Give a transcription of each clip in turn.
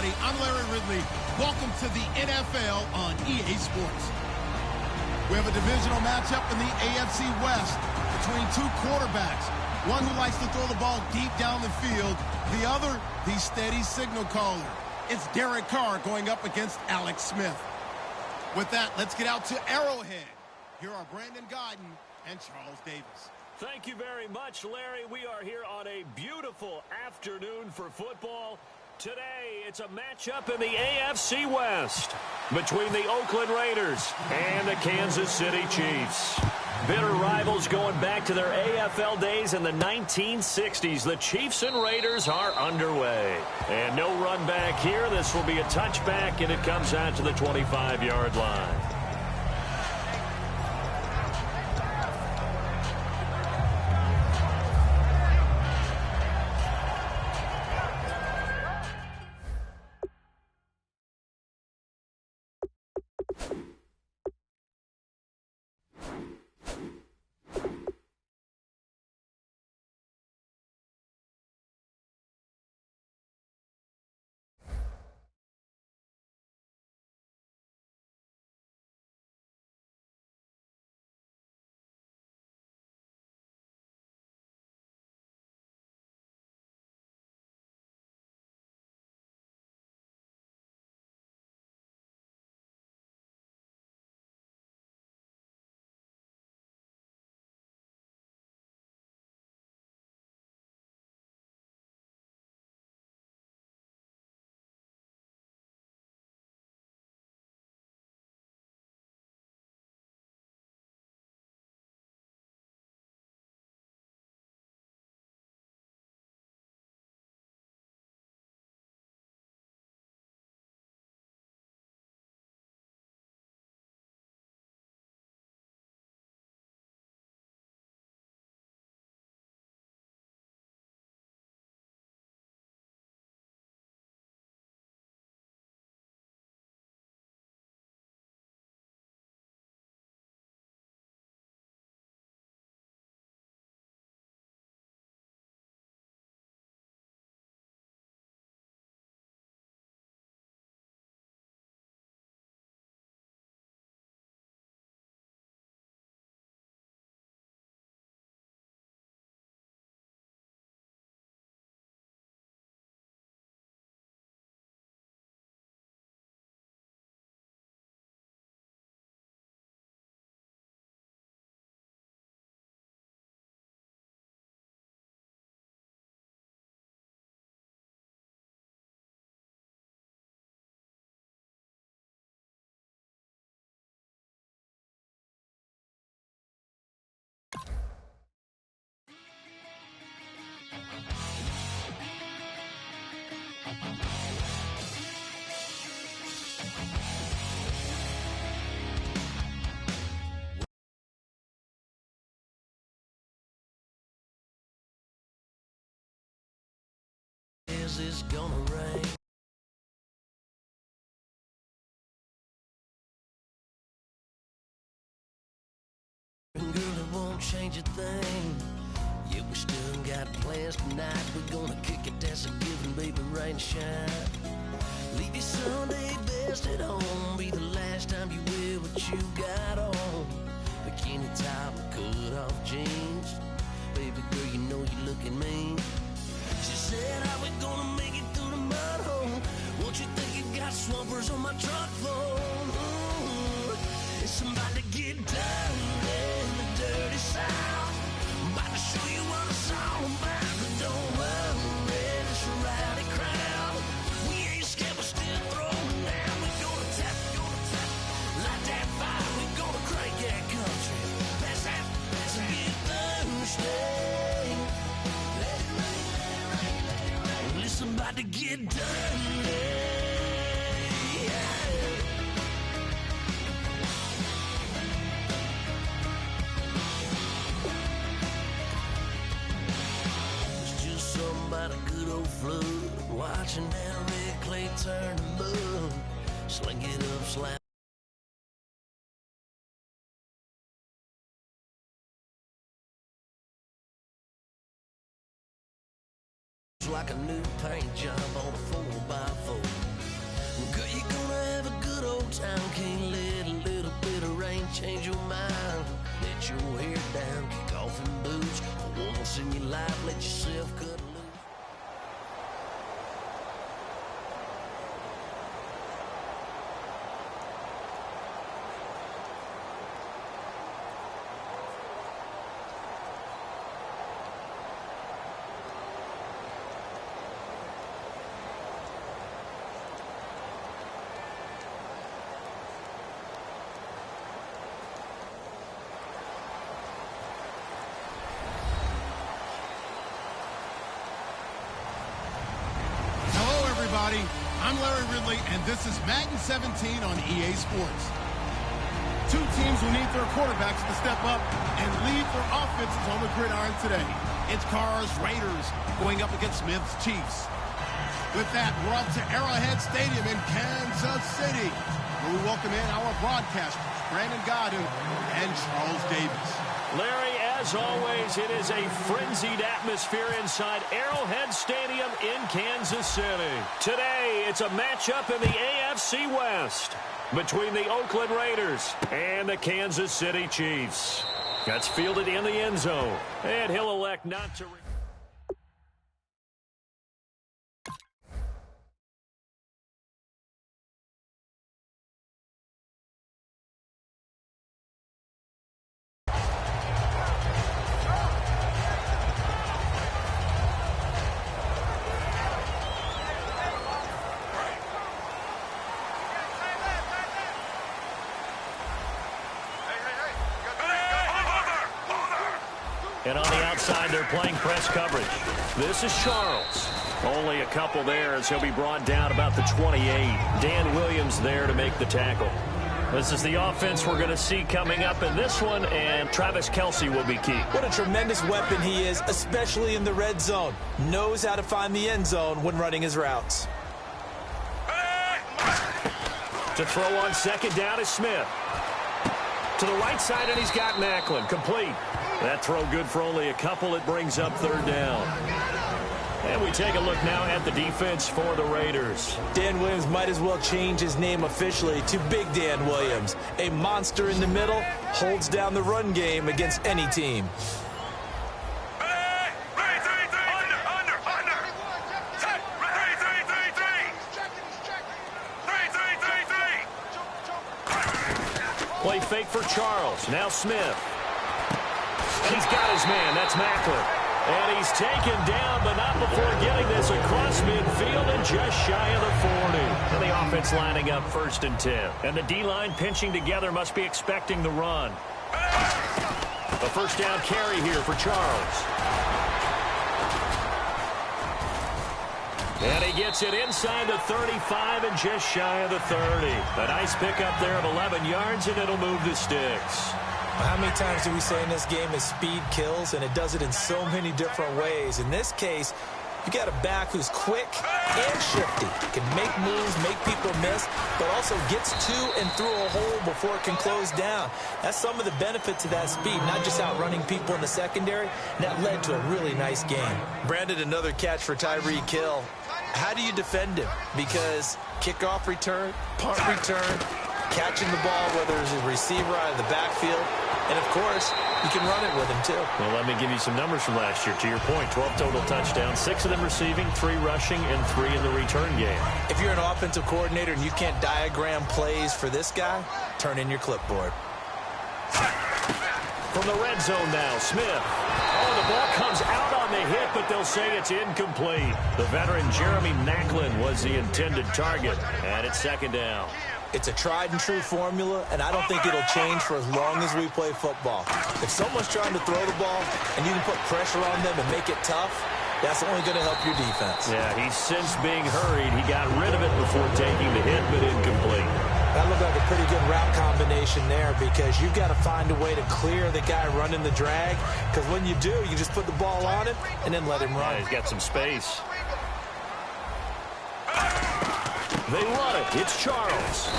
everybody. I'm Larry Ridley. Welcome to the NFL on EA Sports. We have a divisional matchup in the AFC West between two quarterbacks. One who likes to throw the ball deep down the field. The other, the steady signal caller. It's Derek Carr going up against Alex Smith. With that, let's get out to Arrowhead. Here are Brandon Godden and Charles Davis. Thank you very much, Larry. We are here on a beautiful afternoon for football. Today, it's a matchup in the AFC West between the Oakland Raiders and the Kansas City Chiefs. Bitter rivals going back to their AFL days in the 1960s. The Chiefs and Raiders are underway. And no run back here. This will be a touchback, and it comes out to the 25-yard line. Is gonna rain. Girl, it won't change a thing. Yeah, we still got plans tonight. We're gonna kick it, that's a given, baby, rain and shine. Leave your Sunday best at home. Be the last time you wear what you got on. Bikini top, cut off jeans. Baby girl, you know you looking mean. She said, how we gonna make it through the mud hole? Won't you think you got swampers on my truck phone? It's somebody to get down in the dirty south. I'm about to show you what it's all about. But don't worry, it's a rowdy crowd. We ain't scared, we're still throwing down. We're gonna tap, light that fire. We're gonna crank that country. Pass that, and get thirsty. About to get dirty. Yeah. It's just something about a good old flood. Watching that red clay turn to mud. Sling it up, slap. Like a new paint job on a 4x4. life, let yourself cut loose. I'm Larry Ridley, and this is Madden 17 on EA Sports. Two teams will need their quarterbacks to step up and lead their offenses on the gridiron today. It's Carr's Raiders going up against Smith's Chiefs. With that, we're up to Arrowhead Stadium in Kansas City, where we welcome in our broadcasters, Brandon Godden and Charles Davis. Larry, as always, it is a frenzied atmosphere inside Arrowhead Stadium in Kansas City. Today, it's a matchup in the AFC West between the Oakland Raiders and the Kansas City Chiefs. That's fielded in the end zone, and he'll elect not to... And on the outside, they're playing press coverage. This is Charles. Only a couple there as he'll be brought down about the 28. Dan Williams there to make the tackle. This is the offense we're going to see coming up in this one, and Travis Kelce will be key. What a tremendous weapon he is, especially in the red zone. Knows how to find the end zone when running his routes. To throw on second down is Smith. To the right side, and he's got Macklin. Complete. That throw good for only a couple. It brings up third down. And we take a look now at the defense for the Raiders. Dan Williams might as well change his name officially to Big Dan Williams. A monster in the middle, holds down the run game against any team. Play fake for Charles. Now Smith. And he's got his man. That's Macklin. And he's taken down, but not before getting this across midfield and just shy of the 40. And the offense lining up 1st and 10. And the D-line pinching together, must be expecting the run. A first down carry here for Charles. And he gets it inside the 35 and just shy of the 30. A nice pickup there of 11 yards, and it'll move the sticks. How many times do we say in this game is speed kills, and it does it in so many different ways. In this case, you got a back who's quick and shifty, can make moves, make people miss, but also gets to and through a hole before it can close down. That's some of the benefits of that speed, not just outrunning people in the secondary. And that led to a really nice game. Brandon, another catch for Tyreek Hill. How do you defend him? Because kickoff return, punt return, catching the ball, whether it's a receiver out of the backfield, and, of course, you can run it with him, too. Well, let me give you some numbers from last year. To your point, 12 total touchdowns, 6 of them receiving, 3 rushing, and 3 in the return game. If you're an offensive coordinator and you can't diagram plays for this guy, turn in your clipboard. From the red zone now, Smith. Oh, the ball comes out on the hit, but they'll say it's incomplete. The veteran Jeremy Macklin was the intended target, and it's 2nd down. It's a tried-and-true formula, and I don't think it'll change for as long as we play football. If someone's trying to throw the ball and you can put pressure on them and make it tough, that's only going to help your defense. Yeah, he's since being hurried. He got rid of it before taking the hit, but incomplete. That looked like a pretty good route combination there, because you've got to find a way to clear the guy running the drag, because when you do, you just put the ball on him and then let him run. Yeah, he's got some space. They run it. It's Charles.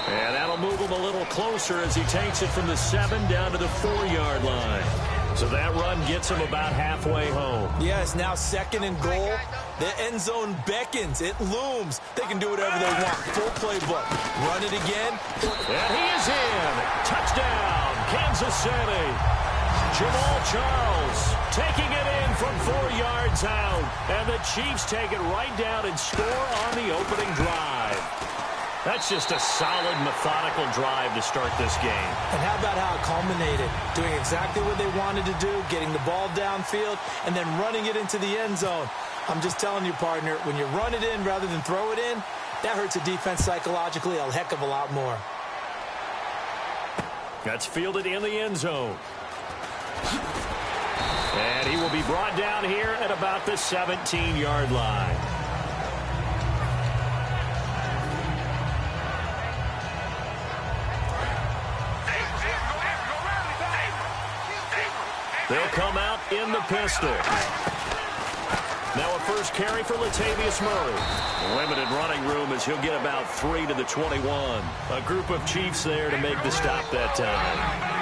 And that'll move him a little closer as he takes it from the 7 down to the 4-yard line. So that run gets him about halfway home. Yeah, it's now 2nd and goal. The end zone beckons. It looms. They can do whatever they want. Full playbook. Run it again. And he is in. Touchdown, Kansas City. Jamal Charles taking it in from 4 yards out. And the Chiefs take it right down and score on the opening drive. That's just a solid, methodical drive to start this game. And how about how it culminated? Doing exactly what they wanted to do, getting the ball downfield, and then running it into the end zone. I'm just telling you, partner, when you run it in rather than throw it in, that hurts a defense psychologically a heck of a lot more. That's fielded in the end zone. And he will be brought down here at about the 17-yard line. They'll come out in the pistol. Now a first carry for Latavius Murray. Limited running room as he'll get about 3 to the 21. A group of Chiefs there to make the stop that time.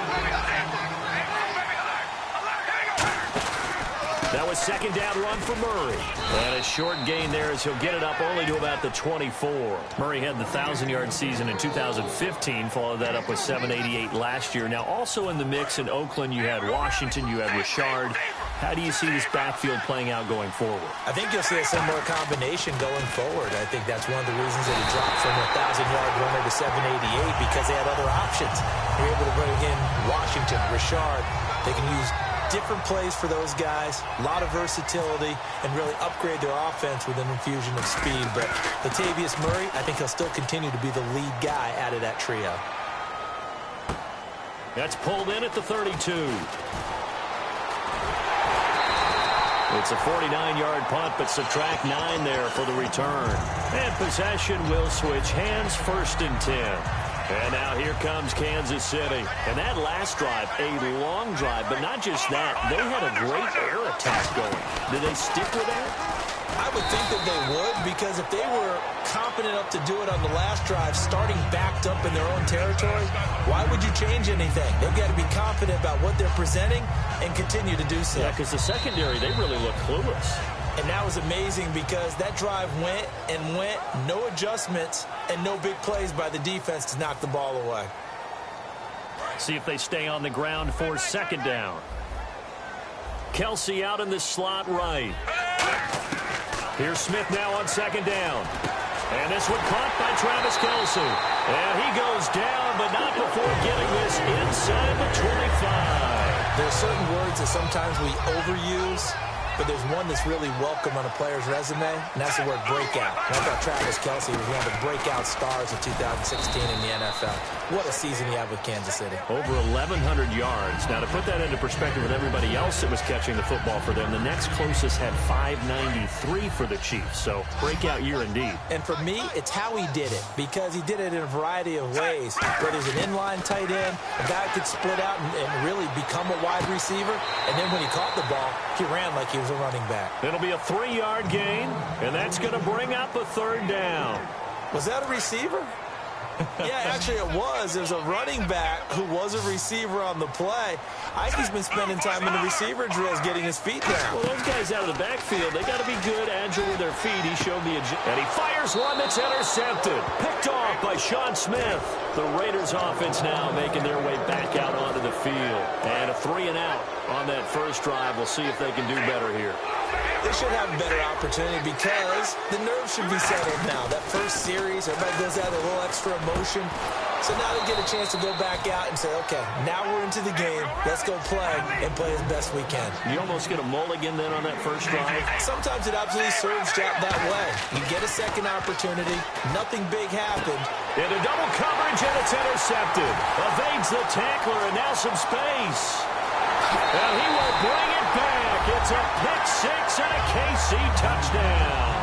That was second down run for Murray. And a short gain there as he'll get it up only to about the 24. Murray had the 1,000-yard season in 2015, followed that up with 788 last year. Now also in the mix in Oakland, you had Washington, you had Richard. How do you see this backfield playing out going forward? I think you'll see a similar combination going forward. I think that's one of the reasons that he dropped from a 1,000-yard runner to 788, because they had other options. They're able to bring in Washington, Richard. They can use different plays for those guys, a lot of versatility, and really upgrade their offense with an infusion of speed. But Latavius Murray, I think he'll still continue to be the lead guy out of that trio. That's pulled in at the 32. It's a 49-yard punt, but subtract 9 there for the return. And possession will switch hands, 1st and 10. And now here comes Kansas City. And that last drive, a long drive, but not just that. They had a great air attack going. Did they stick with that? I would think that they would, because if they were competent enough to do it on the last drive, starting backed up in their own territory, why would you change anything? They've got to be confident about what they're presenting and continue to do so. Yeah, because the secondary, they really look clueless. And that was amazing because that drive went and went, no adjustments, and no big plays by the defense to knock the ball away. See if they stay on the ground for second down. Kelsey out in the slot right. Here's Smith now on second down. And this one caught by Travis Kelsey. And he goes down, but not before getting this inside the 25. There are certain words that sometimes we overuse, but there's one that's really welcome on a player's resume, and that's the word breakout. And I thought Travis Kelsey was one of the breakout stars of 2016 in the NFL. What a season he had with Kansas City. Over 1,100 yards. Now, to put that into perspective with everybody else that was catching the football for them, the next closest had 593 for the Chiefs. So, breakout year indeed. And for me, it's how he did it, because he did it in a variety of ways. Whether he's an inline tight end, a guy could split out and really become a wide receiver, and then when he caught the ball, he ran like he was a running back. It'll be a 3-yard gain, and that's going to bring up a 3rd down. Was that a receiver? Yeah, actually it was. There's a running back who was a receiver on the play. I think he's been spending time in the receiver drills getting his feet down. Well, those guys out of the backfield, they got to be good, agile with their feet. He showed the agility. And he fires one that's intercepted. Picked off by Sean Smith. The Raiders offense now making their way back out onto the field. And a 3-and-out on that first drive. We'll see if they can do better here. They should have a better opportunity because the nerves should be settled now. That first series, everybody goes out with a little extra emotion. So now they get a chance to go back out and say, okay, now we're into the game. Let's go play and play as best we can. You almost get a mulligan then on that first drive? Sometimes it absolutely serves that way. You get a second opportunity. Nothing big happened. Into double coverage, and it's intercepted. Evades the tackler, and now some space. And he will bring it back. It's a pick-6 and a KC touchdown.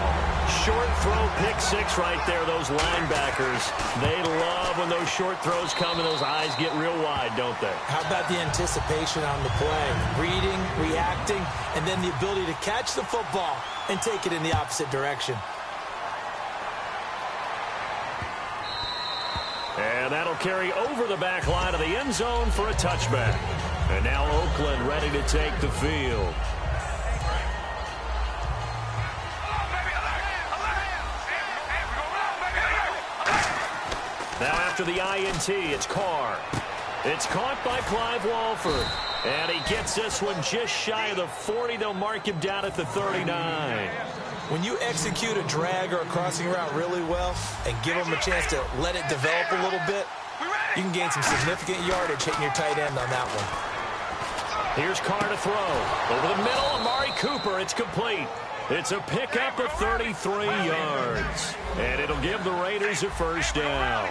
Short throw pick-6 right there. Those linebackers, they love when those short throws come and those eyes get real wide, don't they? How about the anticipation on the play? Reading, reacting, and then the ability to catch the football and take it in the opposite direction. And that'll carry over the back line of the end zone for a touchback. And now Oakland ready to take the field. Now after the INT, it's Carr. It's caught by Clive Walford. And he gets this one just shy of the 40. They'll mark him down at the 39. When you execute a drag or a crossing route really well and give them a chance to let it develop a little bit, you can gain some significant yardage hitting your tight end on that one. Here's Carr to throw. Over the middle, Amari Cooper. It's complete. It's a pickup of 33 yards. And it'll give the Raiders a first down.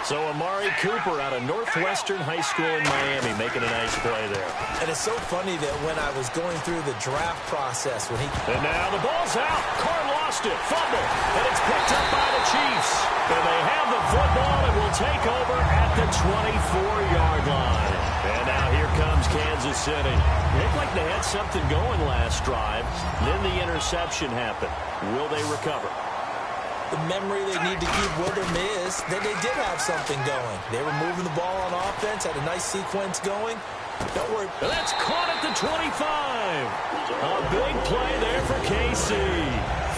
So Amari Cooper out of Northwestern High School in Miami making a nice play there. And it's so funny that when I was going through the draft process, when he... And now the ball's out. Carr lost it. Fumble. And it's picked up by the Chiefs. And they have the football and will take over at the 24-yard line. And now here comes Kansas City. Looked like they had something going last drive. Then the interception happened. Will they recover? The memory they need to keep with them is that they did have something going. They were moving the ball on offense, had a nice sequence going. Don't worry. That's caught at the 25. A big play there for KC.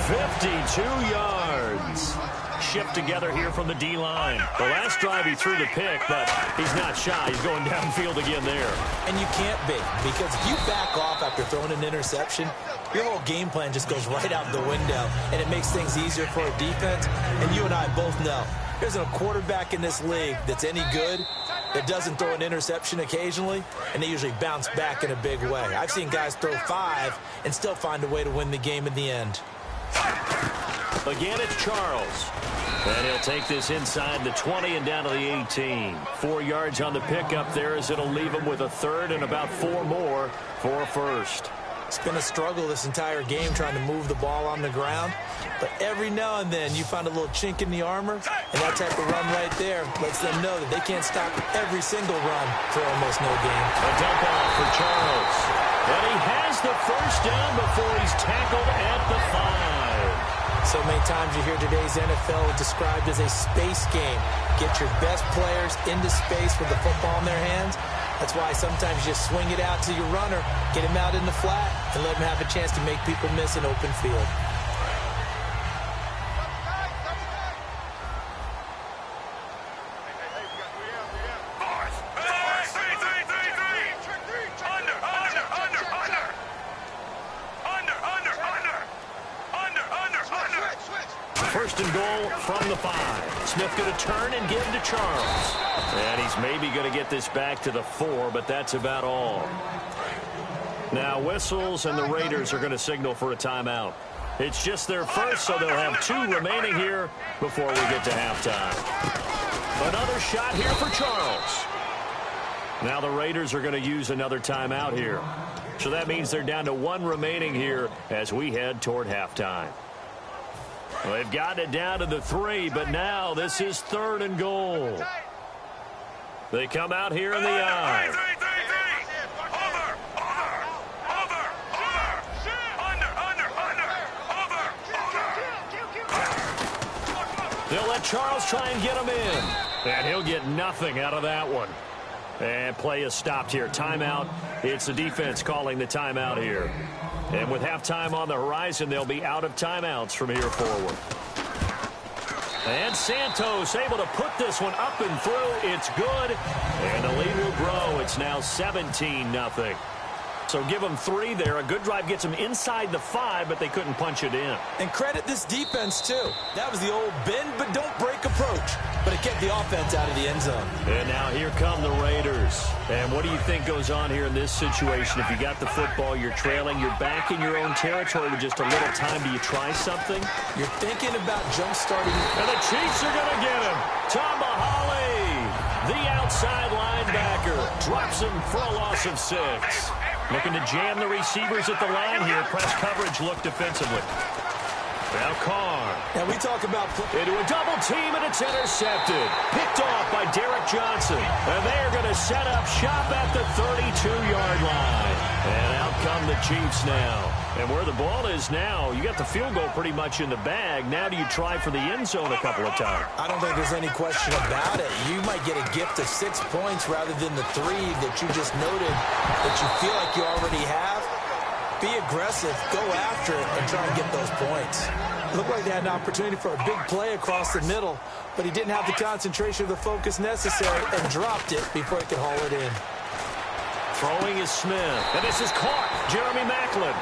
52 yards. Shift together here from the D-line. The last drive he threw the pick, but he's not shy. He's going downfield again there. And you can't be, because if you back off after throwing an interception, your whole game plan just goes right out the window, and it makes things easier for a defense. And you and I both know there isn't a quarterback in this league that's any good that doesn't throw an interception occasionally, and they usually bounce back in a big way. I've seen guys throw 5 and still find a way to win the game in the end. Again, it's Charles. And he'll take this inside the 20 and down to the 18. 4 yards on the pickup there as it'll leave him with a third and about 4 more for a first. It's been a struggle this entire game trying to move the ball on the ground. But every now and then you find a little chink in the armor, and that type of run right there lets them know that they can't stop every single run for almost no gain. A dump off for Charles. And he has the first down before he's tackled at the 5. So many times you hear today's NFL described as a space game. Get your best players into space with the football in their hands. That's why sometimes you just swing it out to your runner, get him out in the flat, and let him have a chance to make people miss an open field. First and goal from the 5. Smith going to turn and give to Charles. And he's maybe going to get this back to the 4, but that's about all. Now whistles, and the Raiders are going to signal for a timeout. It's just their first, so they'll have 2 remaining here before we get to halftime. Another shot here for Charles. Now the Raiders are going to use another timeout here. So that means they're down to 1 remaining here as we head toward halftime. Well, they've gotten it down to the 3, but now this is 3rd and goal. They come out here in the I. They'll let Charles try and get him in. And he'll get nothing out of that one. And play is stopped here. Timeout. It's the defense calling the timeout here. And with halftime on the horizon, they'll be out of timeouts from here forward. And Santos able to put this one up and through. It's good. And the lead will grow. It's now 17-0. So give them 3 there. A good drive gets them inside the 5, but they couldn't punch it in. And credit this defense, too. That was the old bend but don't break approach. But it kept the offense out of the end zone. And now here come the Raiders. And what do you think goes on here in this situation? If you got the football, you're trailing, you're back in your own territory with just a little time. Do you try something? You're thinking about jump-starting. And the Chiefs are going to get him. Tomahawk, the outside linebacker, drops him for a loss of 6. Looking to jam the receivers at the line here. Press coverage look defensively. Now Carr. Now we talk about into a double team, and it's intercepted. Picked off by Derek Johnson. And they're going to set up shop at the 32-yard line. And out come the Chiefs now. And where the ball is now, you got the field goal pretty much in the bag. Now do you try for the end zone a couple of times? I don't think there's any question about it. You might get a gift of 6 points rather than the 3 that you just noted that you feel like you already have. Be aggressive, go after it, and try and get those points. Looked like they had an opportunity for a big play across the middle. but he didn't have the concentration or the focus necessary and dropped it before he could haul it in. Throwing is Smith, and this is caught. Jeremy Maclin.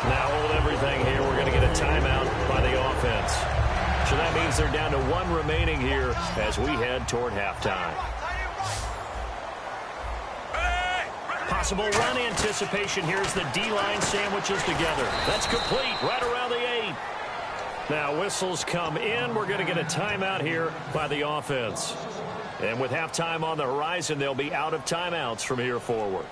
Now hold everything here. We're going to get a timeout by the offense. So that means they're down to 1 remaining here as we head toward halftime. Possible run anticipation here as the D-line sandwiches together. That's complete right around the 8. Now whistles come in. We're going to get a timeout here by the offense. And with halftime on the horizon, they'll be out of timeouts from here forward.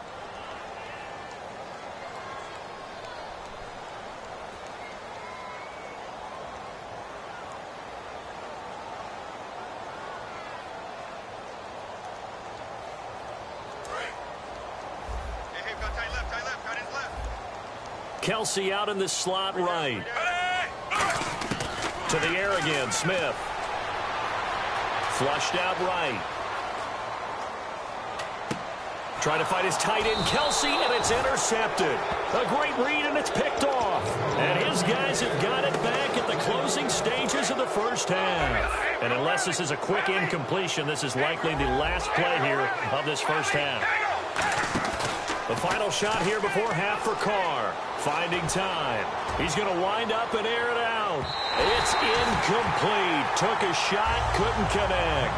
Kelsey out in the slot right. To the air again, Smith. Flushed out right. Trying to fight his tight end, Kelsey, and it's intercepted. A great read, and it's picked off. And his guys have got it back at the closing stages of the first half. And unless this is a quick incompletion, this is likely the last play here of this first half. The final shot here before half for Carr. Finding time. He's going to wind up and air it out. It's incomplete. Took a shot, couldn't connect.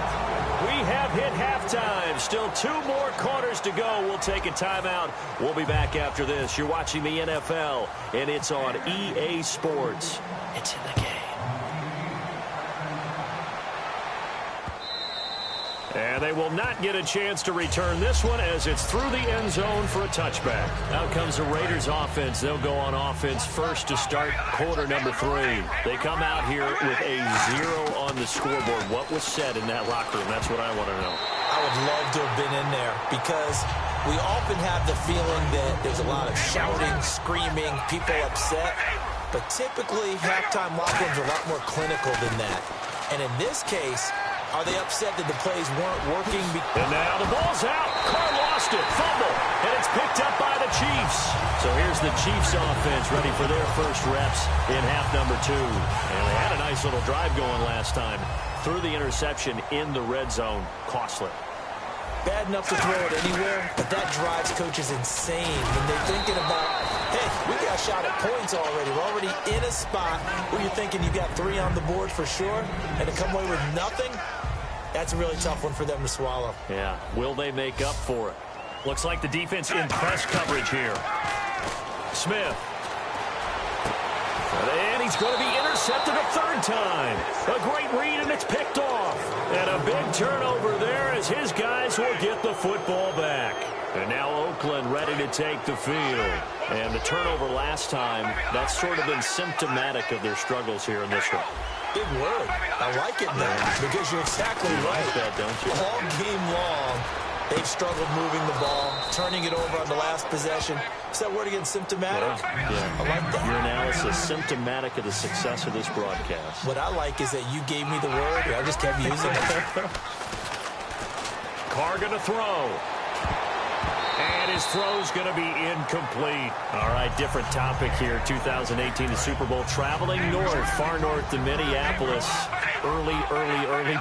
We have hit halftime. Still 2 more quarters to go. We'll take a timeout. We'll be back after this. You're watching the NFL, and it's on EA Sports. It's in the game. And they will not get a chance to return this one as it's through the end zone for a touchback. Out comes the Raiders offense. They'll go on offense first to start quarter number 3. They come out here with a 0 on the scoreboard. What was said in that locker room? That's what I want to know. I would love to have been in there because we often have the feeling that there's a lot of shouting, screaming, people upset. But typically, halftime locker rooms are a lot more clinical than that. And in this case, are they upset that the plays weren't working? And now the ball's out. Carr lost it. Fumble. And it's picked up by the Chiefs. So here's the Chiefs offense ready for their first reps in half number 2. And they had a nice little drive going last time. Threw the interception in the red zone. Costly. Bad enough to throw it anywhere, but that drives coaches insane when they're thinking about, hey, we got a shot at points already. We're already in a spot where you're thinking you got 3 on the board for sure, and to come away with nothing, that's a really tough one for them to swallow. Yeah, will they make up for it? Looks like the defense in press coverage here. Smith. And he's going to be intercepted a 3rd time. A great read, and it's picked off. And a big turnover there as his guys will get the football back. And now Oakland ready to take the field. And the turnover last time, that's sort of been symptomatic of their struggles here in this one. Big word. I like it now because you're exactly right. Like that, don't you? All game long, they've struggled moving the ball, turning it over on the last possession. Is that word again, symptomatic? Yeah. I like that. Your analysis, symptomatic of the success of this broadcast. What I like is that you gave me the word, and I just kept using it. Carr going to throw. And his throw's going to be incomplete. All right, different topic here. 2018, the Super Bowl, traveling north, far north to Minneapolis. Early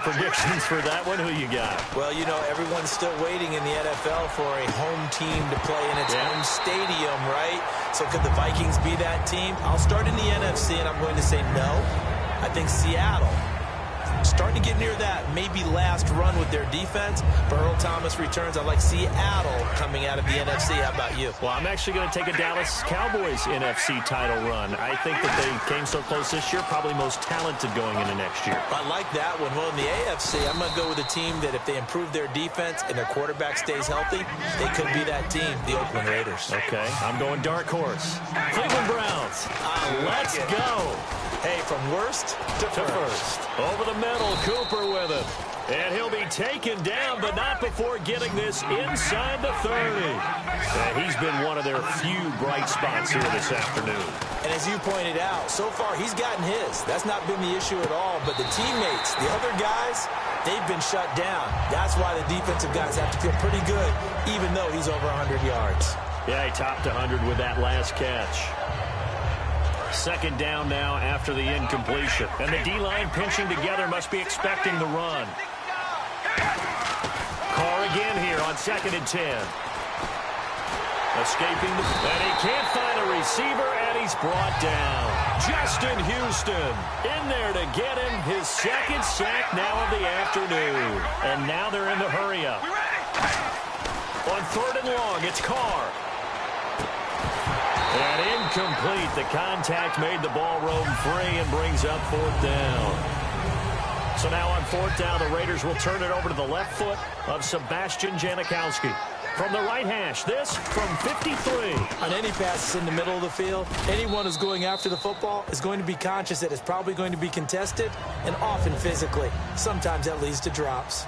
predictions for that one. Who you got? Well, you know, everyone's still waiting in the NFL for a home team to play in its home stadium, right? So could the Vikings be that team? I'll start in the NFC, and I'm going to say no. I think Seattle. Starting to get near that maybe last run with their defense. But Earl Thomas returns. I like Seattle coming out of the NFC. How about you? Well, I'm actually going to take a Dallas Cowboys NFC title run. I think that they came so close this year, probably most talented going into next year. I like that one. Well, in the AFC, I'm going to go with a team that if they improve their defense and their quarterback stays healthy, they could be that team, the Oakland Raiders. Okay, I'm going dark horse. Cleveland Browns. Let's go. Hey, from worst to first. Over the middle, Cooper with it. And he'll be taken down, but not before getting this inside the 30. And he's been one of their few bright spots here this afternoon. And as you pointed out, so far he's gotten his. That's not been the issue at all. But the teammates, the other guys, they've been shut down. That's why the defensive guys have to feel pretty good, even though he's over 100 yards. Yeah, he topped 100 with that last catch. Second down now after the incompletion. And the D-line pinching together must be expecting the run. Carr again here on 2nd and 10. Escaping, and he can't find a receiver, and he's brought down. Justin Houston in there to get him his second sack now of the afternoon. And now they're in the hurry-up. On 3rd and long, it's Carr. And incomplete. The contact made the ball roam free and brings up 4th down. So now on 4th down, the Raiders will turn it over to the left foot of Sebastian Janikowski. From the right hash, this from 53. On any passes in the middle of the field, anyone who's going after the football is going to be conscious that it's probably going to be contested, and often physically. Sometimes that leads to drops.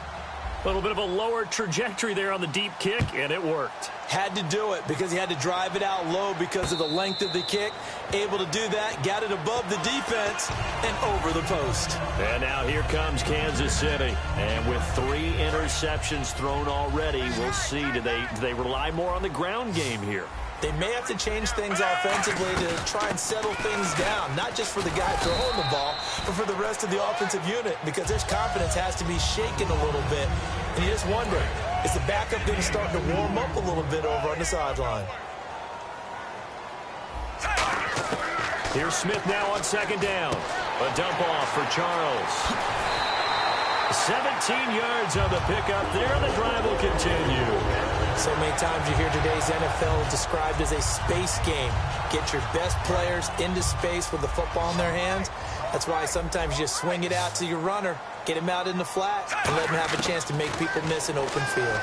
A little bit of a lower trajectory there on the deep kick, and it worked. Had to do it because he had to drive it out low because of the length of the kick. Able to do that, got it above the defense and over the post. And now here comes Kansas City. And with 3 interceptions thrown already, we'll see. Do they rely more on the ground game here? They may have to change things offensively to try and settle things down, not just for the guy throwing the ball, but for the rest of the offensive unit, because their confidence has to be shaken a little bit. And you just wonder, is the backup going to start to warm up a little bit over on the sideline? Here's Smith now on 2nd down. A dump off for Charles. 17 yards on the pickup there. The drive will continue. So many times you hear today's NFL described as a space game. Get your best players into space with the football in their hands. That's why sometimes you just swing it out to your runner, get him out in the flat, and let him have a chance to make people miss an open field.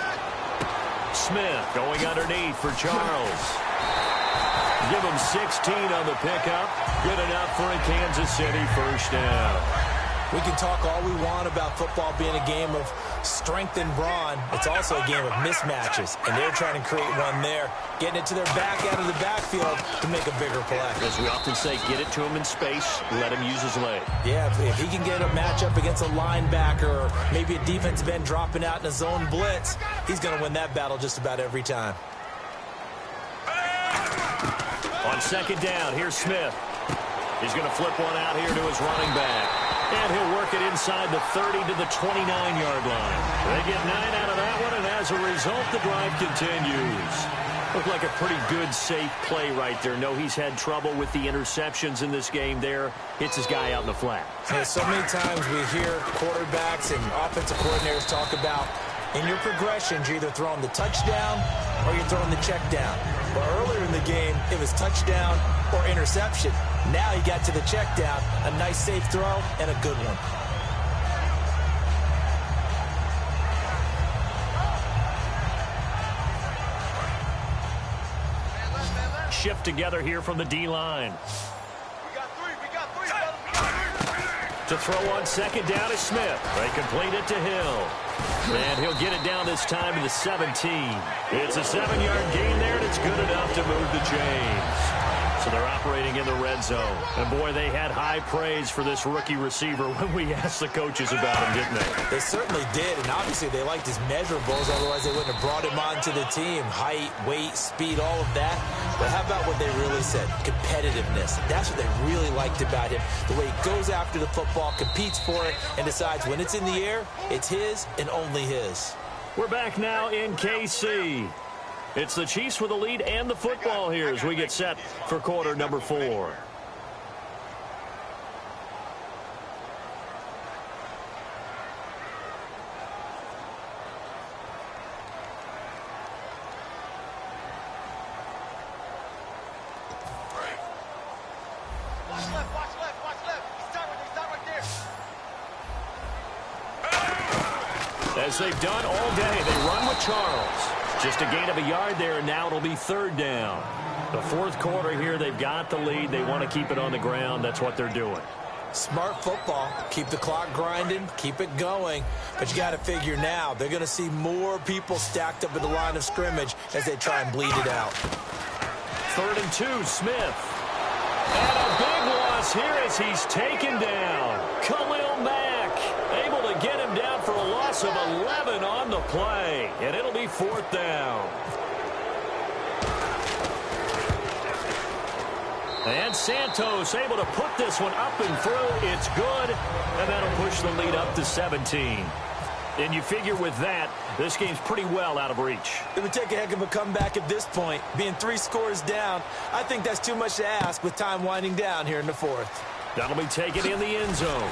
Smith going underneath for Charles. Give him 16 on the pickup. Good enough for a Kansas City first down. We can talk all we want about football being a game of strength and brawn. It's also a game of mismatches, and they're trying to create one there, getting it to their back out of the backfield to make a bigger play. As we often say, get it to him in space, let him use his leg. Yeah, if he can get a matchup against a linebacker or maybe a defensive end dropping out in a zone blitz, he's going to win that battle just about every time. On 2nd down, here's Smith. He's going to flip one out here to his running back. And he'll work it inside the 30 to the 29-yard line. They get 9 out of that one, and as a result, the drive continues. Looked like a pretty good, safe play right there. No, he's had trouble with the interceptions in this game there. Hits his guy out in the flat. Yeah, so many times we hear quarterbacks and offensive coordinators talk about in your progressions, you're either throwing the touchdown or you're throwing the check down. But earlier in the game, it was touchdown or interception. Now he got to the check down, a nice safe throw, and a good one. Shift together here from the D-line. To throw on 2nd down is Smith. They complete it to Hill. And he'll get it down this time to the 17. It's a 7-yard gain there, and it's good enough to move the chains. So they're operating in the red zone. And, boy, they had high praise for this rookie receiver when we asked the coaches about him, didn't they? They certainly did, and obviously they liked his measurables. Otherwise, they wouldn't have brought him onto the team. Height, weight, speed, all of that. But how about what they really said? Competitiveness. That's what they really liked about him. The way he goes after the football, competes for it, and decides when it's in the air, it's his and only his. We're back now in KC. It's the Chiefs with the lead and the football here as we get set for quarter number 4. As they've done all day, they run with Charles. Just a gain of a yard there, and now it'll be 3rd down. The 4th quarter here, they've got the lead. They want to keep it on the ground. That's what they're doing. Smart football. Keep the clock grinding. Keep it going. But you got to figure now, they're going to see more people stacked up at the line of scrimmage as they try and bleed it out. 3rd and 2, Smith. And a big loss here as he's taken down. Khalil Mack able to get him down for a loss of 11 on the play. And it'll be 4th down. And Santos able to put this one up and through. It's good, and that'll push the lead up to 17. And you figure with that, this game's pretty well out of reach. It would take a heck of a comeback at this point. Being 3 scores down, I think that's too much to ask with time winding down here in the 4th. That'll be taken in the end zone.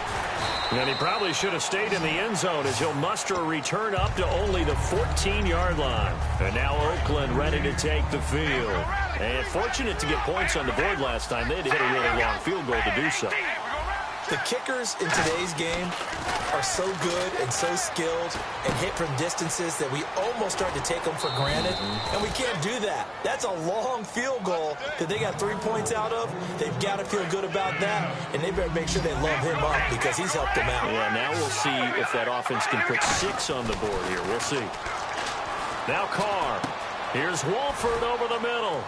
And he probably should have stayed in the end zone as he'll muster a return up to only the 14-yard line. And now Oakland ready to take the field. And fortunate to get points on the board last time. They had to hit a really long field goal to do so. The kickers in today's game are so good and so skilled and hit from distances that we almost start to take them for granted, and we can't do that. That's a long field goal that they got 3 points out of. They've got to feel good about that, and they better make sure they love him up because he's helped them out. Yeah, now we'll see if that offense can put 6 on the board here. We'll see. Now Carr. Here's Wolford over the middle.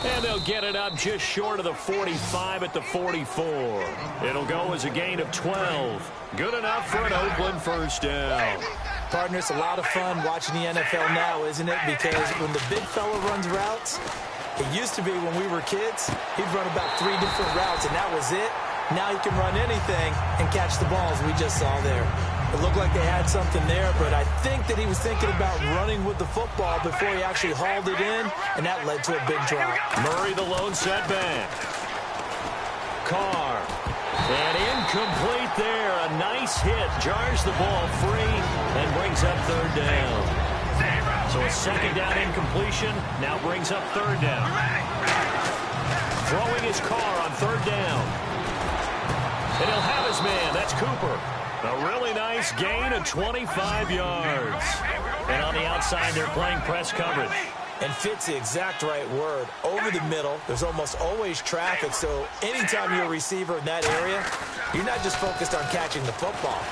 And they'll get it up just short of the 45 at the 44. It'll go as a gain of 12. Good enough for an Oakland first down. Partner, it's a lot of fun watching the NFL now, isn't it? Because when the big fella runs routes, it used to be when we were kids, he'd run about 3 different routes, and that was it. Now he can run anything and catch the balls we just saw there. It looked like they had something there, but I think that he was thinking about running with the football before he actually hauled it in, and that led to a big drop. Murray the lone setback. Carr. And incomplete there. A nice hit. Jars the ball free and brings up 3rd down. So a 2nd down incompletion now brings up 3rd down. Throwing his Carr on 3rd down. And he'll have his man. That's Cooper. A really nice gain of 25 yards. And on the outside, they're playing press coverage. And fit's the exact right word. Over the middle, there's almost always traffic, so anytime you're a receiver in that area, you're not just focused on catching the football.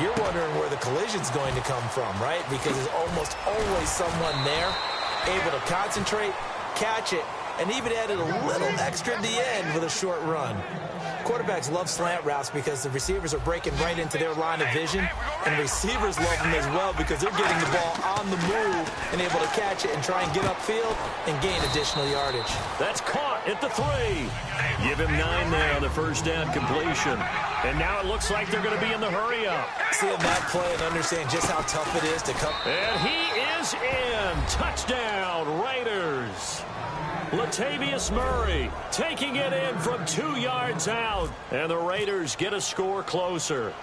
You're wondering where the collision's going to come from, right? Because there's almost always someone there able to concentrate, catch it, and even added a little extra at the end with a short run. Quarterbacks love slant routes because the receivers are breaking right into their line of vision, and receivers love them as well because they're getting the ball on the move and able to catch it and try and get upfield and gain additional yardage. That's caught at the 3. Give him 9 there on the first down completion. And now it looks like they're going to be in the hurry-up. Seeing that play and understand just how tough it is to come. And he is in. Touchdown, Raiders. Latavius Murray taking it in from 2 yards out. And the Raiders get a score closer.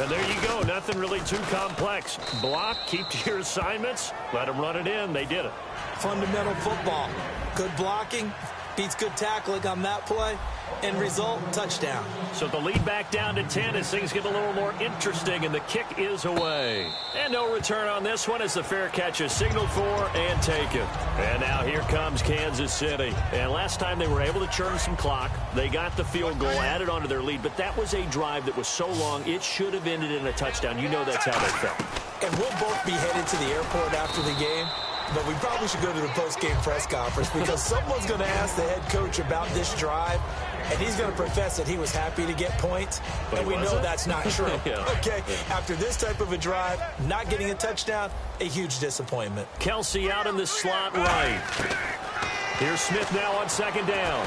And there you go. Nothing really too complex. Block, keep to your assignments, let them run it in. They did it. Fundamental football. Good blocking beats good tackling on that play. End result, touchdown. So the lead back down to 10 as things get a little more interesting, and the kick is away. And no return on this one as the fair catch is signaled for and taken. And now here comes Kansas City. And last time they were able to churn some clock. They got the field goal added onto their lead, but that was a drive that was so long it should have ended in a touchdown. You know that's how they felt. And we'll both be headed to the airport after the game. But we probably should go to the post-game press conference because someone's going to ask the head coach about this drive, and he's going to profess that he was happy to get points, and we know that's not true. Yeah. Okay, after this type of a drive, not getting a touchdown, a huge disappointment. Kelsey out in the slot right. Here's Smith now on 2nd down.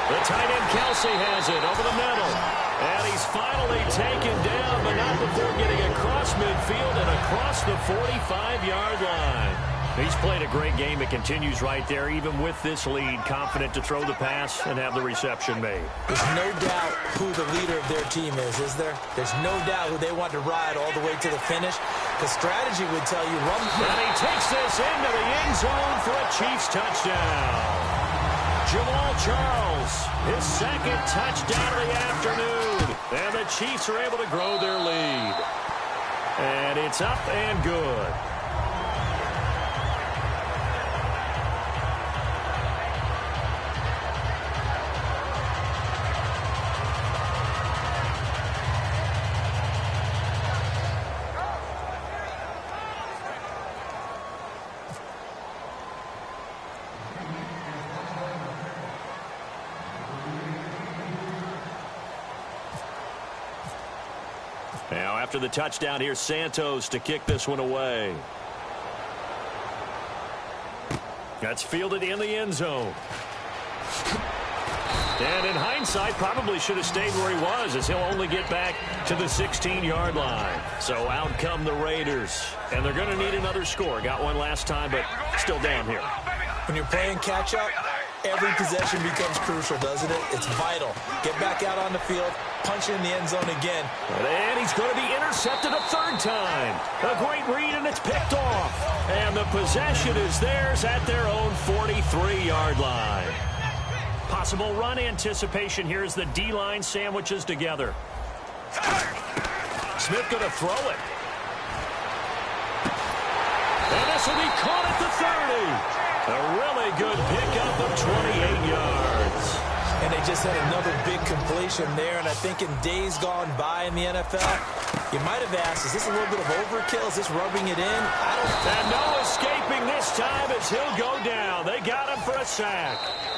The tight end Kelsey has it over the middle. And he's finally taken down, but not before getting across midfield and across the 45-yard line. He's played a great game. It continues right there, even with this lead, confident to throw the pass and have the reception made. There's no doubt who the leader of their team is there? There's no doubt who they want to ride all the way to the finish. The strategy would tell you run. And he takes this into the end zone for a Chiefs touchdown. Jamal Charles, his 2nd touchdown of the afternoon. And the Chiefs are able to grow their lead. And it's up and good. Now, after the touchdown, here's Santos to kick this one away. That's fielded in the end zone. And in hindsight, probably should have stayed where he was, as he'll only get back to the 16-yard line. So out come the Raiders. And they're going to need another score. Got one last time, but still down here. When you're playing catch-up, every possession becomes crucial, doesn't it? It's vital. Get back out on the field, punch it in the end zone again. And he's going to be intercepted a third time. A great read, and it's picked off. And the possession is theirs at their own 43-yard line. Possible run anticipation here as the D-line sandwiches together. Smith going to throw it. And this will be caught at the 30. A really good pickup of 28 yards. And they just had another big completion there. And I think in days gone by in the NFL, you might have asked, is this a little bit of overkill? Is this rubbing it in? And no escaping this time as he'll go down. They got him for a sack.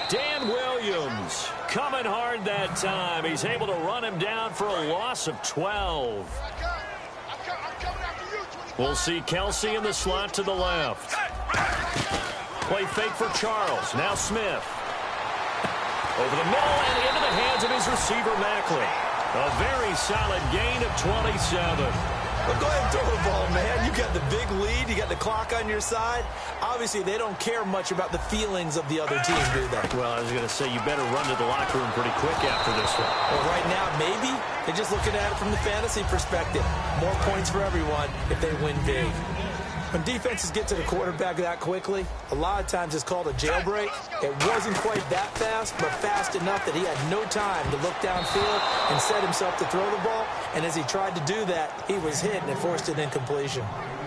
Dan Williams coming hard that time. He's able to run him down for a loss of 12. We'll see Kelsey in the slot to the left. Play fake for Charles. Now Smith. Over the middle and into the hands of his receiver, Macklin. A very solid gain of 27. Well, go ahead and throw the ball, man. You got the big lead. You got the clock on your side. Obviously, they don't care much about the feelings of the other team, do they? Well, I was going to say, you better run to the locker room pretty quick after this one. Well, right now, maybe. They're just looking at it from the fantasy perspective. More points for everyone if they win big. When defenses get to the quarterback that quickly, a lot of times it's called a jailbreak. It wasn't quite that fast, but fast enough that he had no time to look downfield and set himself to throw the ball. And as he tried to do that, he was hit and it forced an incompletion.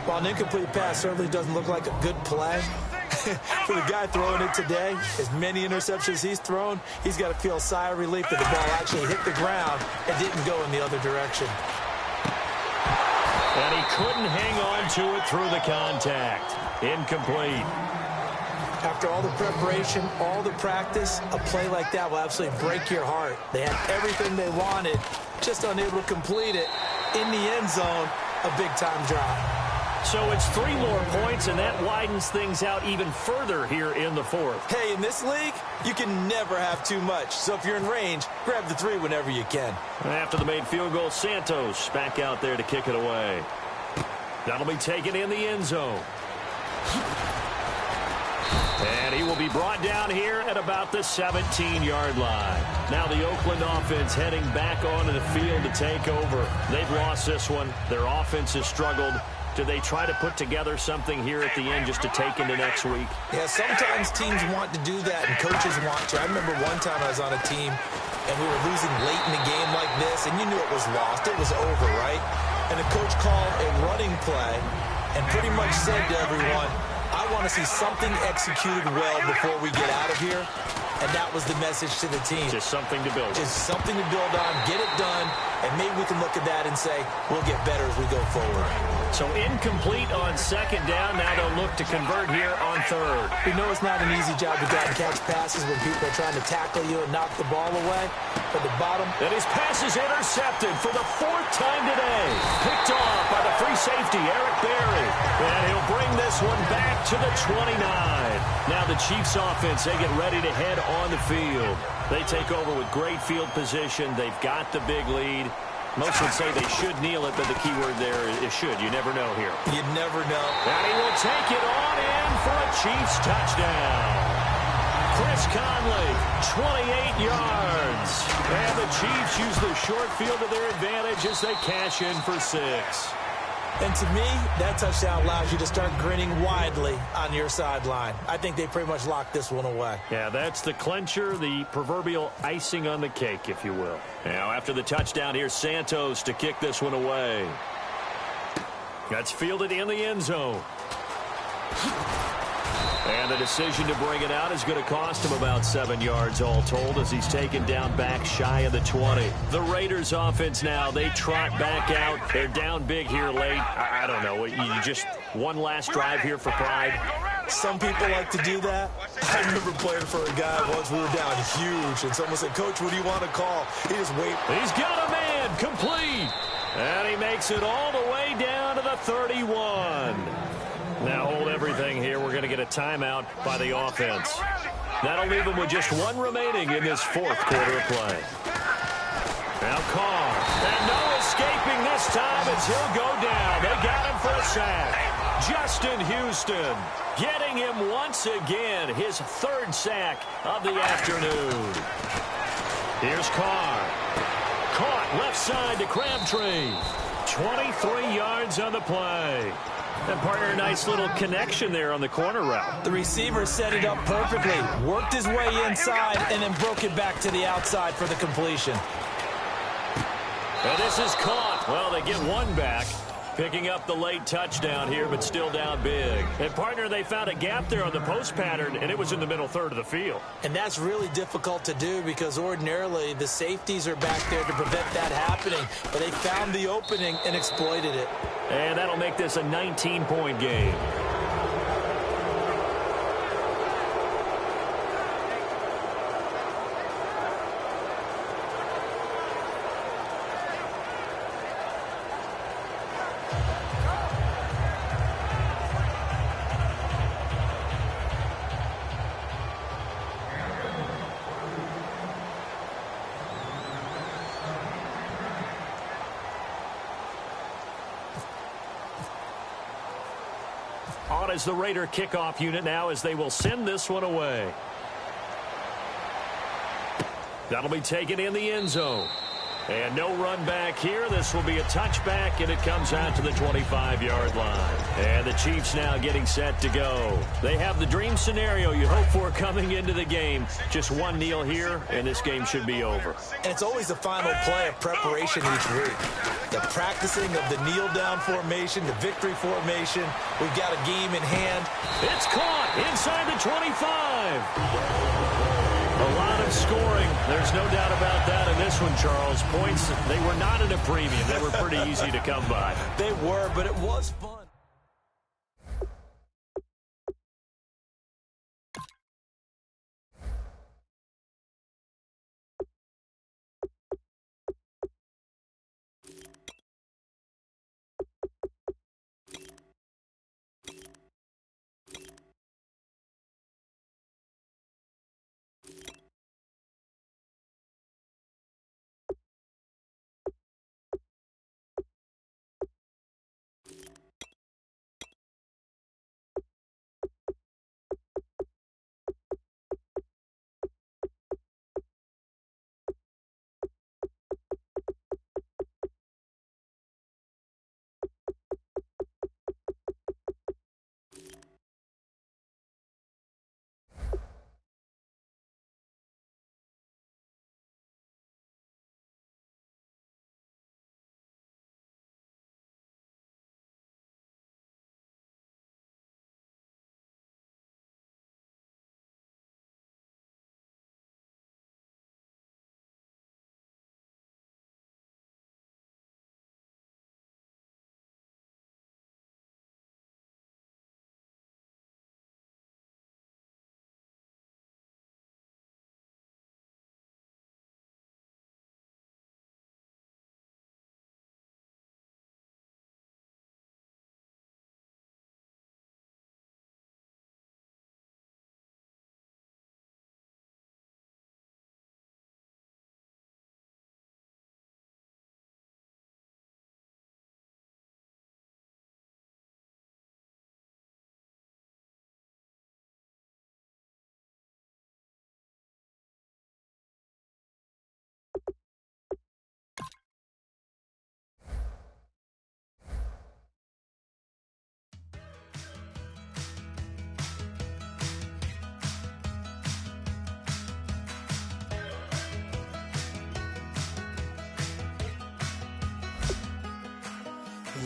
While an incomplete pass certainly doesn't look like a good play, for the guy throwing it today, as many interceptions he's thrown, he's got to feel a sigh of relief that the ball actually hit the ground and didn't go in the other direction. And he couldn't hang on to it through the contact. Incomplete. After all the preparation, all the practice, a play like that will absolutely break your heart. They had everything they wanted, just unable to complete it. In the end zone, a big-time drop. So it's 3 more points, and that widens things out even further here in the fourth. Hey, in this league, you can never have too much. So if you're in range, grab the 3 whenever you can. After the made field goal, Santos back out there to kick it away. That'll be taken in the end zone. And he will be brought down here at about the 17-yard line. Now the Oakland offense heading back onto the field to take over. They've lost this one. Their offense has struggled. Do they try to put together something here at the end just to take into next week? Yeah, sometimes teams want to do that and coaches want to. I remember one time I was on a team and we were losing late in the game like this, and you knew it was lost. It was over, right? And the coach called a running play and pretty much said to everyone, I want to see something executed well before we get out of here. And that was the message to the team. Just something to build on. Just something to build on, get it done, and maybe we can look at that and say, we'll get better as we go forward. So incomplete on second down. Now they'll look to convert here on third. We know it's not an easy job to go out and catch passes when people are trying to tackle you and knock the ball away. But the bottom. And his pass is intercepted for the 4th time today. Picked off by the free safety, Eric Berry. And he'll bring this one back to the 29. Now the Chiefs offense, they get ready to head on the field. They take over with great field position. They've got the big lead. Most would say they should kneel it, but the key word there is should. You never know here. You never know. And he will take it on in for a Chiefs touchdown. Chris Conley, 28 yards. And the Chiefs use the short field to their advantage as they cash in for 6. And to me, that touchdown allows you to start grinning widely on your sideline. I think they pretty much locked this one away. Yeah, that's the clincher, the proverbial icing on the cake, if you will. Now, after the touchdown, here's Santos to kick this one away. That's fielded in the end zone. And the decision to bring it out is going to cost him about 7 yards all told as he's taken down back shy of the 20. The Raiders offense now, they trot back out. They're down big here late. I don't know. You just one last drive here for pride. Some people like to do that. I remember playing for a guy once we were down huge, and someone said, Coach, what do you want to call? He just wait. He's got a man complete. And he makes it all the way down to the 31. Now hold everything here. We're going to get a timeout by the offense. That'll leave him with just one remaining in this fourth quarter of play. Now Carr. And no escaping this time as he'll go down. They got him for a sack. Justin Houston getting him once again. His third sack of the afternoon. Here's Carr. Caught left side to Crabtree. 23 yards on the play. And partner, a nice little connection there on the corner route. The receiver set it up perfectly, worked his way inside, and then broke it back to the outside for the completion. And this is caught. Well, they get one back, picking up the late touchdown here, but still down big. And partner, they found a gap there on the post pattern, and it was in the middle third of the field. And that's really difficult to do because ordinarily the safeties are back there to prevent that happening. But they found the opening and exploited it. And that'll make this a 19-point game. On as the Raider kickoff unit now as they will send this one away. That'll be taken in the end zone. And no run back here. This will be a touchback, and it comes out to the 25-yard line. And the Chiefs now getting set to go. They have the dream scenario you hope for coming into the game. Just one kneel here, and this game should be over. And it's always the final play of preparation each week. The practicing of the kneel-down formation, the victory formation. We've got a game in hand. It's caught inside the 25. A lot of scoring. There's no doubt about that in this one, Charles. Points, they were not at a premium. They were pretty easy to come by. They were, but it was fun.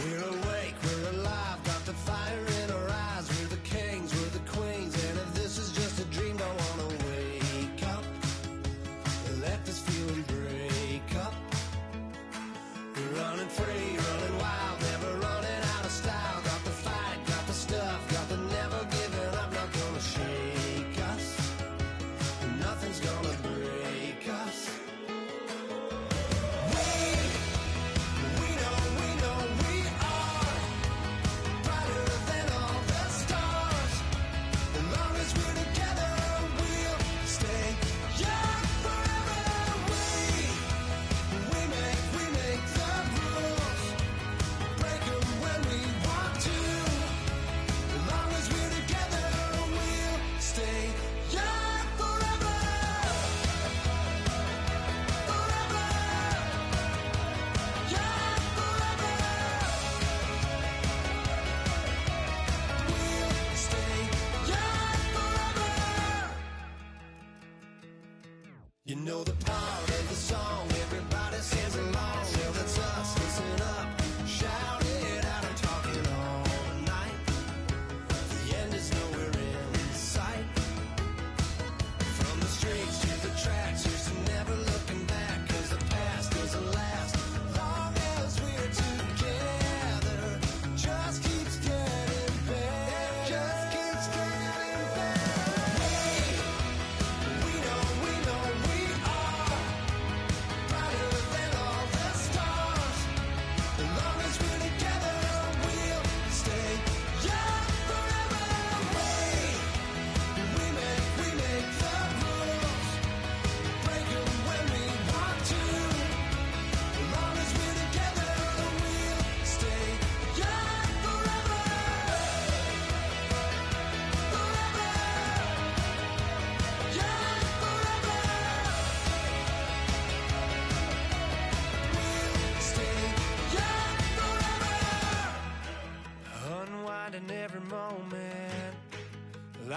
We're awake, we're alive, got the fire in our eyes. We're the kings, we're the queens, and if this is just a dream, don't wanna wake up and let this feeling break up. We're running free, running wild, never running out of style. Got the fight, got the stuff, got the never giving up. Not gonna shake us, nothing's gonna break us. We know we are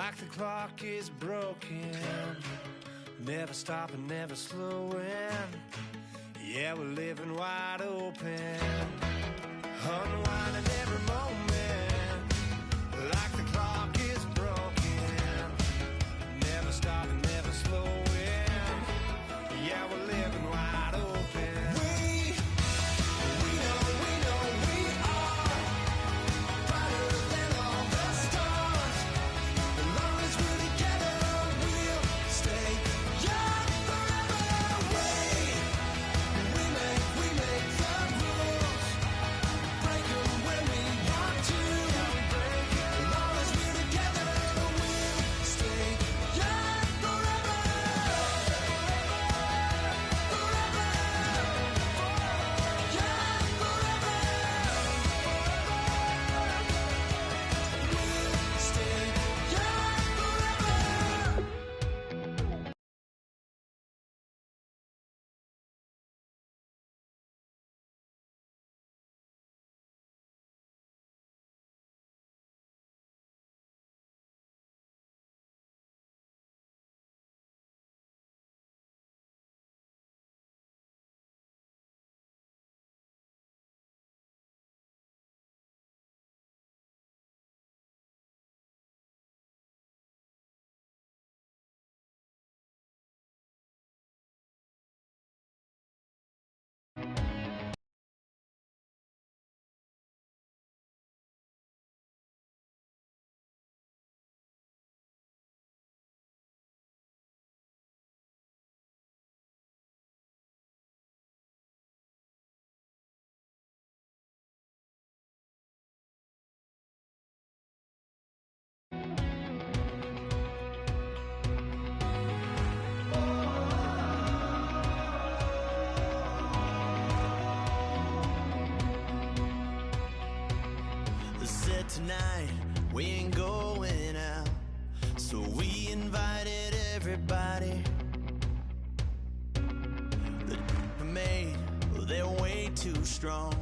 like the clock is broken, never stopping, never slowing. Yeah, we're living wide open, unwinding every moment, like the clock is broken, never stopping, never slowing. Yeah, we're living wide open. We know we are brighter than all the stars. As long as we're together, we'll stay young forever. We make the rules, break them when we want to. As long as we're together, we'll stay young forever. Said tonight we ain't going out, so we invited everybody. The made, well, they're way too strong,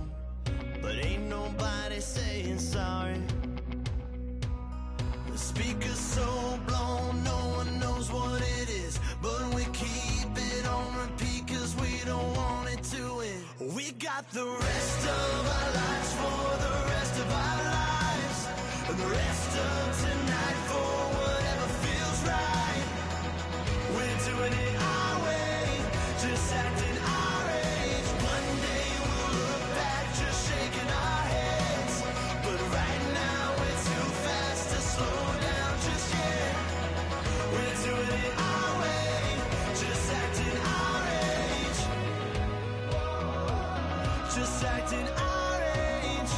but ain't nobody saying sorry. The speaker's so blown, no one knows what it is, but we keep it on repeat 'cause we don't want it to end. We got the rest of our lives for the rest of our lives, and the rest of tonight for whatever feels right. We're doing it our way, just acting our age. One day we'll look back just shaking our heads, but right now we're too fast to slow down just yet. We're doing it our way, just acting our age, just acting our age.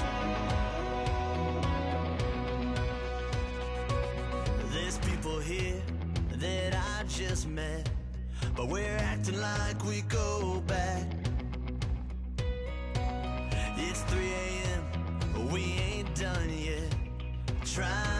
There's people here that I just met, but we're acting like we go back. It's 3 a.m., but we ain't done yet. Try